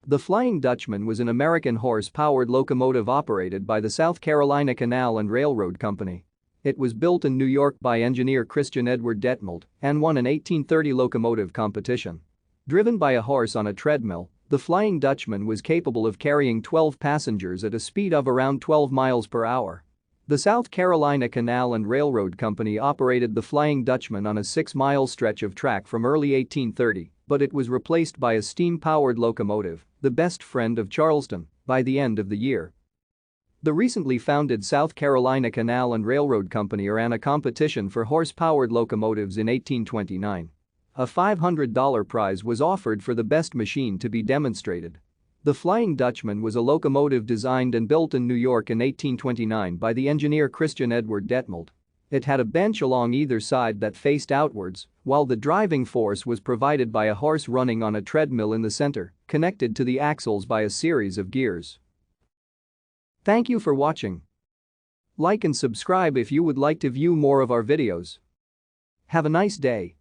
The Flying Dutchman was an American horse-powered locomotive operated by the South Carolina Canal and Railroad Company. It was built in New York by engineer Christian Edward Detmold and won an 1830 locomotive competition. Driven by a horse on a treadmill, the Flying Dutchman was capable of carrying 12 passengers at a speed of around 12 miles per hour. The South Carolina Canal and Railroad Company operated the Flying Dutchman on a 6-mile stretch of track from early 1830, but it was replaced by a steam-powered locomotive, the best Friend of Charleston, by the end of the year. The recently founded South Carolina Canal and Railroad Company ran a competition for horse-powered locomotives in 1829. A $500 prize was offered for the best machine to be demonstrated. The Flying Dutchman was a locomotive designed and built in New York in 1829 by the engineer Christian Edward Detmold. It had a bench along either side that faced outwards, while the driving force was provided by a horse running on a treadmill in the center, connected to the axles by a series of gears. Thank you for watching. Like and subscribe if you would like to view more of our videos. Have a nice day.